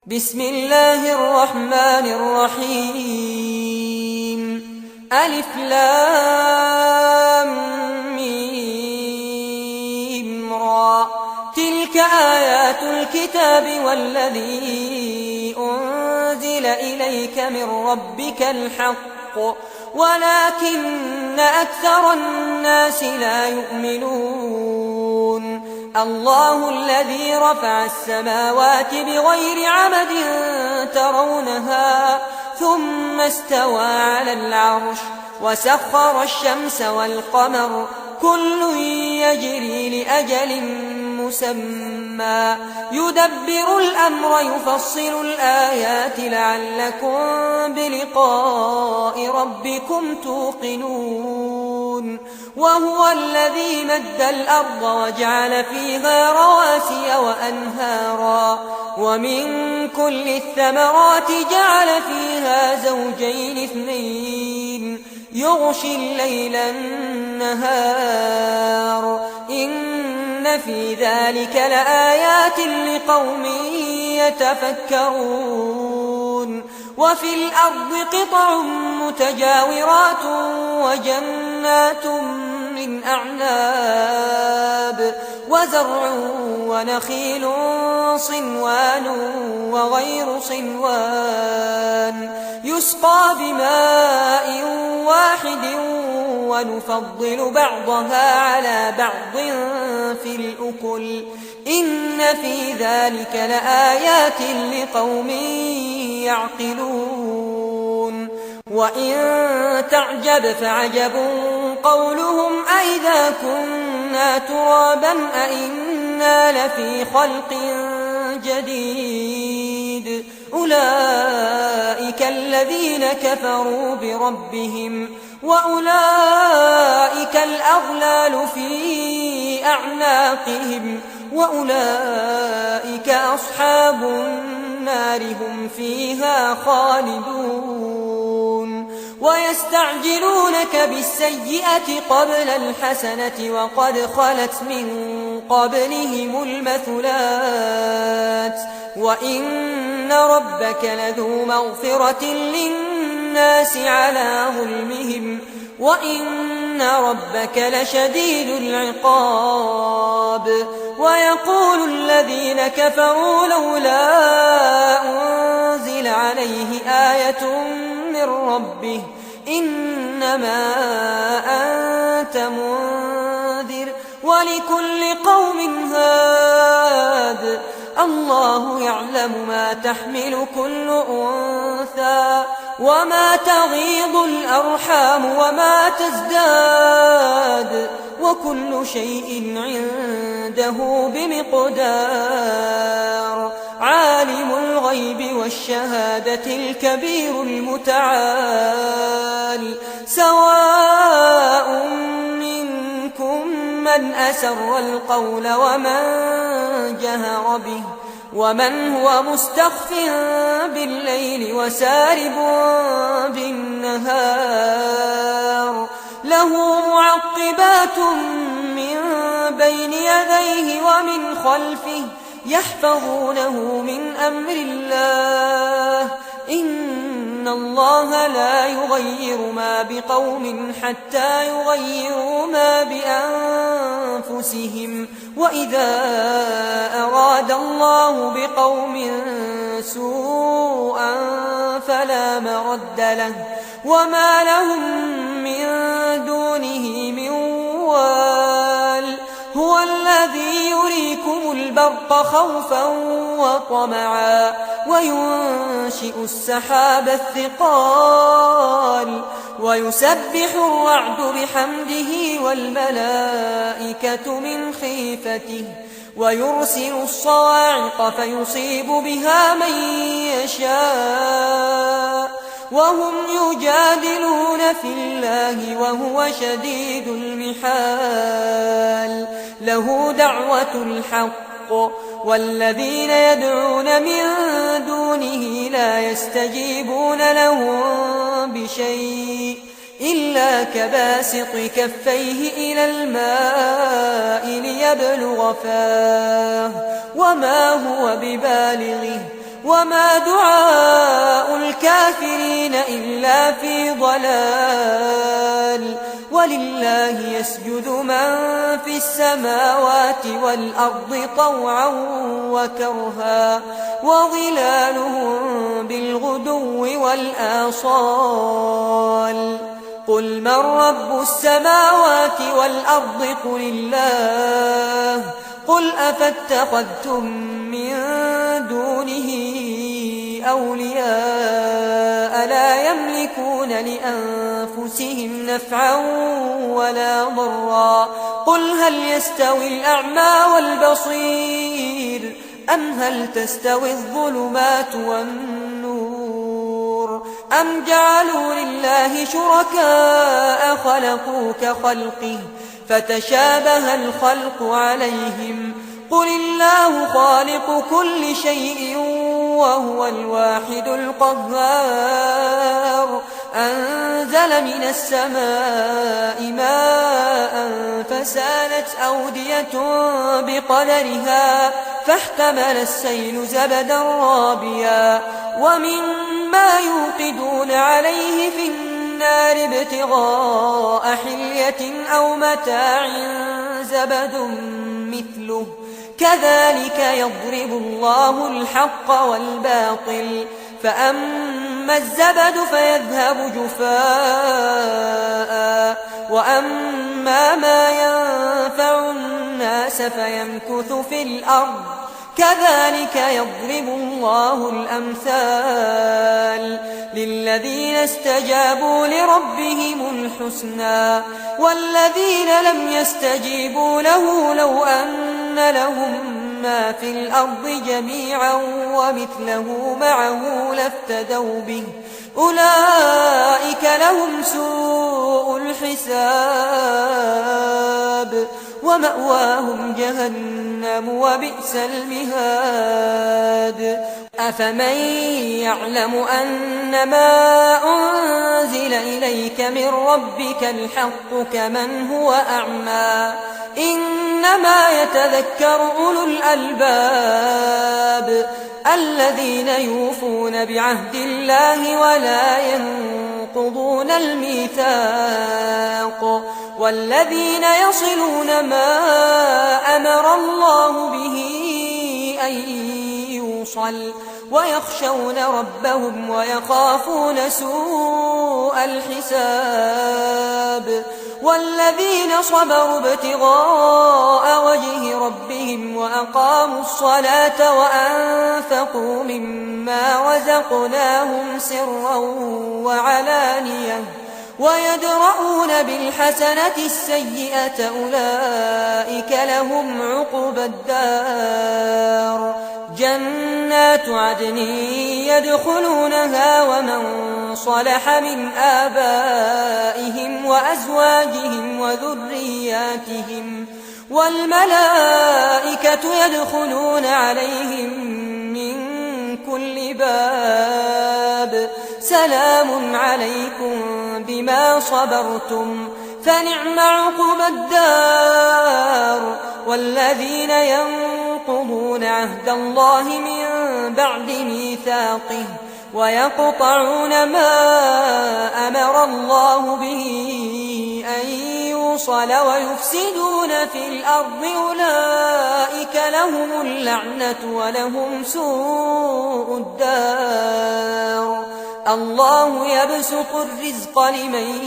بسم الله الرحمن الرحيم. ألف لام ميم را. تلك آيات الكتاب والذي أنزل إليك من ربك الحق ولكن أكثر الناس لا يؤمنون. الله الذي رفع السماوات بغير عمد ترونها ثم استوى على العرش وسخر الشمس والقمر كل يجري لأجل مسمى يدبر الأمر يفصل الآيات لعلكم بلقاء ربكم توقنون. وهو الذي مد الأرض وجعل فيها رواسي وأنهارا ومن كل الثمرات جعل فيها زوجين اثنين يغشي الليل النهار إن في ذلك لآيات لقوم يتفكرون. وفي الأرض قطع متجاورات وجنات من أعناب وزرع ونخيل صنوان وغير صنوان يسقى بماء واحد ونفضل بعضها على بعض في الأكل إن في ذلك لآيات لقوم يعقلون. وإن تعجب فعجب قولهم أئذا كنا ترابا أئنا لفي خلق جديد أولئك الذين كفروا بربهم وأولئك الأغلال في أعناقهم وأولئك أصحاب النار هم فيها خالدون. ويستعجلونك بالسيئة قبل الحسنة وقد خلت من قبلهم المثلات وإن ربك لذو مغفرة للناس على ظلمهم وإن ربك لشديد العقاب. ويقول الذين كفروا لولا أنزل عليه آية من ربه إنما أنت منذر ولكل قوم هاد الله يعلم ما تحمل كل أنثى وما تغيض الأرحام وما تزداد وكل شيء عنده بمقدار. عالم الغيب والشهادة الكبير المتعال سواء منكم من أسر القول ومن جهر به ومن هو مستخف بالليل وسارب بالنهار له معقبات من بين يديه ومن خلفه يحفظونه من أمر الله إن الله لا يغير ما بقوم حتى يغيروا ما بأنفسهم وإذا أراد الله بقوم سوءا فلا مرد له وما لهم من دونه من وال. هو الذي يريكم البرق خوفا وطمعا وينشئ السحاب الثقال ويسبح الرعد بحمده والملائكة من خيفته ويرسل الصواعق فيصيب بها من يشاء وهم يجادلون في الله وهو شديد المحال. له دعوة الحق والذين يدعون من دونه لا يستجيبون لهم بشيء إلا كباسط كفيه إلى الماء ليبلغ فاه وما هو ببالغه وما دعاء الكافرين إلا في ضلال ولله يسجد من في السماوات والأرض طوعا وكرها وظلالهم بالغدو والآصال قل من رب السماوات والأرض قل الله قل أفاتخذتم من دونه أولياء لا يملكون لأنفسهم نفعا ولا ضرا قل هل يستوي الأعمى والبصير أم هل تستوي الظلمات والنور أم جعلوا لله شركاء خلقوا كخلقه فتشابه الخلق عليهم قل الله خالق كل شيء وهو الواحد القهار أنزل من السماء ماء فسالت أودية بقدرها فاحتمل السيل زبدا رابيا ومما يوقدون عليه في النار ابتغاء حلية أو متاع زبد مثله كذلك يضرب الله الحق والباطل فأما الزبد فيذهب جفاء وأما ما ينفع الناس فيمكث في الأرض كذلك يضرب الله الأمثال للذين استجابوا لربهم الحسنى والذين لم يستجيبوا له لو أن لهم ما في الأرض جميعا ومثله معه لافتدوا به أولئك لهم سوء الحساب ومأواهم جهنم وبئس المهاد أفمن يعلم أنما أنزل إليك من ربك الحق كمن هو أعمى إنما يتذكر أولو الألباب الذين يوفون بعهد الله ولا ينقضون الميثاق والذين يصلون ما أمر الله به أن يوصل ويخشون ربهم ويخافون سوء الحساب والذين صبروا ابتغاء وجه ربهم وأقاموا الصلاة وأنفقوا مما رزقناهم سرا وعلانية ويدرؤون بالحسنة السيئة أولئك لهم عقبى الدار جنات عدن يدخلونها ومن صلح من آبائهم وأزواجهم وذرياتهم والملائكة يدخلون عليهم من كل باب سلام عليكم بما صبرتم فنعم عقبى الدار والذين ينقضون عهد الله من بعد ميثاقه ويقطعون ما أمر الله به أن يوصل ويفسدون في الأرض أولئك لهم اللعنة ولهم سوء الدار الله يبسط الرزق لمن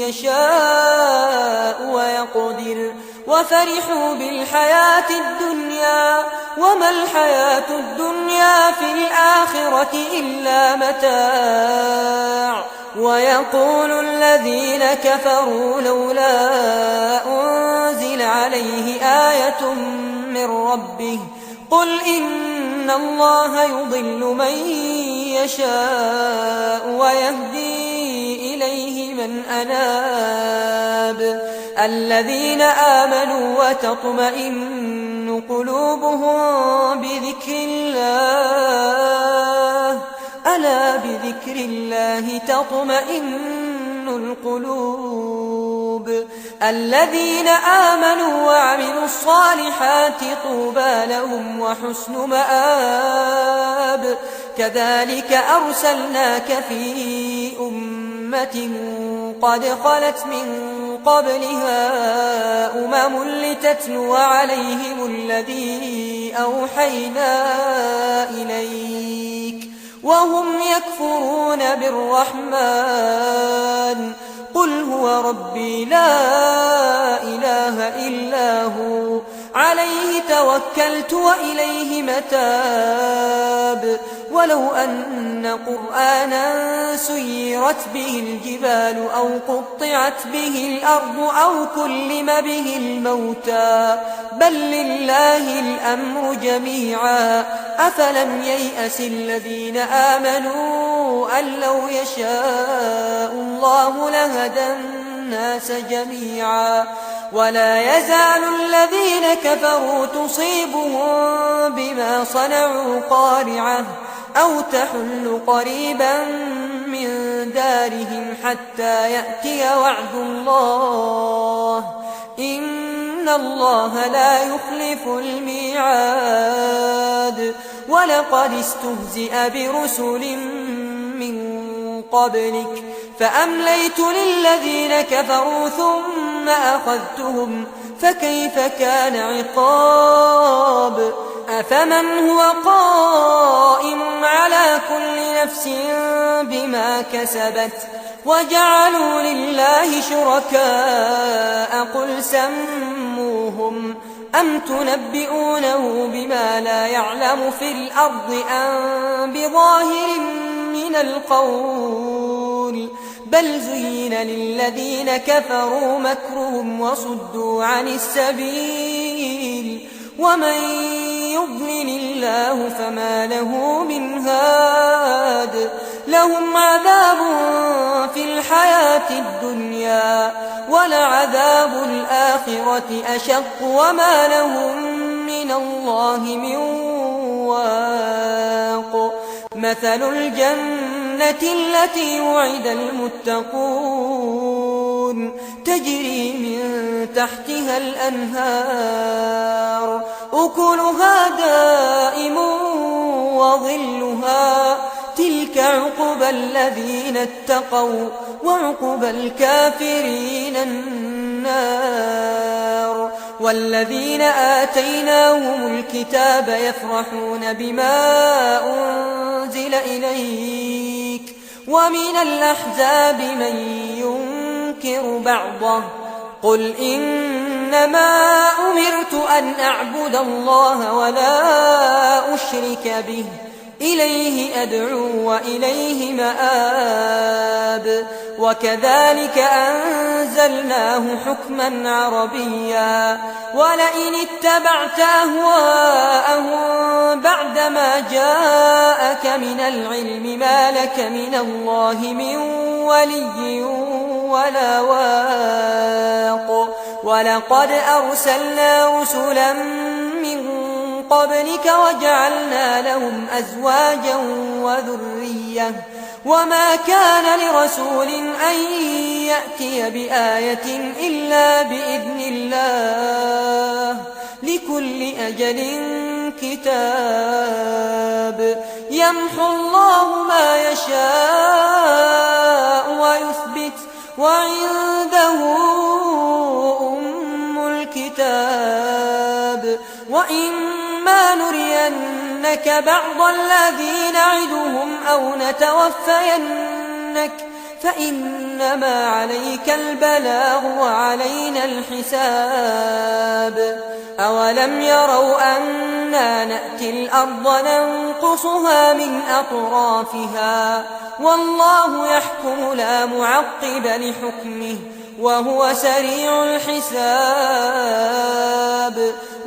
يشاء ويقدر وفرحوا بالحياة الدنيا وما الحياة الدنيا في الآخرة إلا متاع ويقول الذين كفروا لولا أنزل عليه آية من ربه قل إن الله يضل من يشاء ويهدي إليه من أناب الذين آمنوا وتطمئن قلوبهم بذكر الله ألا بذكر الله تطمئن القلوب الذين آمنوا وعملوا الصالحات طوبى لهم وحسن مآب كذلك أرسلناك في أمة قد خلت من قبلها لتتلو عليهم الذي أوحينا إليك وهم يكفرون بالرحمن قل هو ربي لا إله إلا هو عليه توكلت وإليه متاب ولو أن قرآنا سيرت به الجبال أو قطعت به الأرض أو كلم به الموتى بل لله الأمر جميعا أفلم ييأس الذين آمنوا أن لو يشاء الله لهدى الناس جميعا ولا يزال الذين كفروا تصيبهم بما صنعوا قارعة أو تحل قريبا من دارهم حتى يأتي وعد الله إن الله لا يخلف الميعاد ولقد استهزئ برسل من قبلك فأمليت للذين كفروا ثم أخذتهم فكيف كان عقاب أفمن هو قائم على كل نفس بما كسبت وجعلوا لله شركاء قل سموهم أم تنبئونه بما لا يعلم في الأرض أم بظاهر من القول بل زين للذين كفروا مكرهم وصدوا عن السبيل ومن يضلل الله فما له من هاد لهم عذاب في الحياة الدنيا ولعذاب الآخرة أشق وما لهم من الله من واق مثل الجنة التي وعد المتقون تجري من تحتها الأنهار أكلها دائم وظلها تلك عقبى الذين اتقوا وعقبى الكافرين النار والذين آتيناهم الكتاب يفرحون بما أنزل إليك ومن الأحزاب من ينكر بعضه قل إنما أمرت أن أعبد الله ولا أشرك به إليه أدعو وإليه مآب وكذلك أنزلناه حكما عربيا ولئن اتبعت أهواءهم بعدما جاءك من العلم ما لك من الله من ولي ولا واق ولقد أرسلنا رسلا من قبلك وجعلنا لهم أزواجا وذرية وما كان لرسول أن يأتي بآية إلا بإذن الله لكل أجل كتاب يمحو الله ما يشاء ويثبت وعنده أم الكتاب وإما نرينك بعض الذي نعدهم أو نتوفينك فإنما عليك البلاغ وعلينا الحساب أولم يروا أنا نأتي الأرض ننقصها من أطرافها والله يحكم لا معقب لحكمه وهو سريع الحساب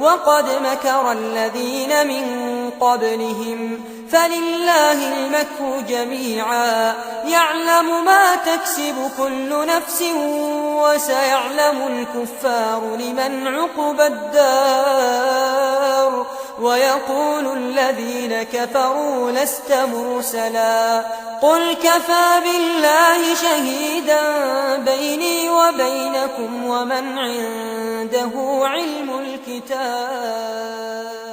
وقد مكر الذين من قبلهم فلله المكر جميعا يعلم ما تكسب كل نفس وسيعلم الكفار لمن عقبى الدار ويقول الذين كفروا لست مرسلا قل كفى بالله شهيدا بيني وبينكم ومن عنده علم الكتاب.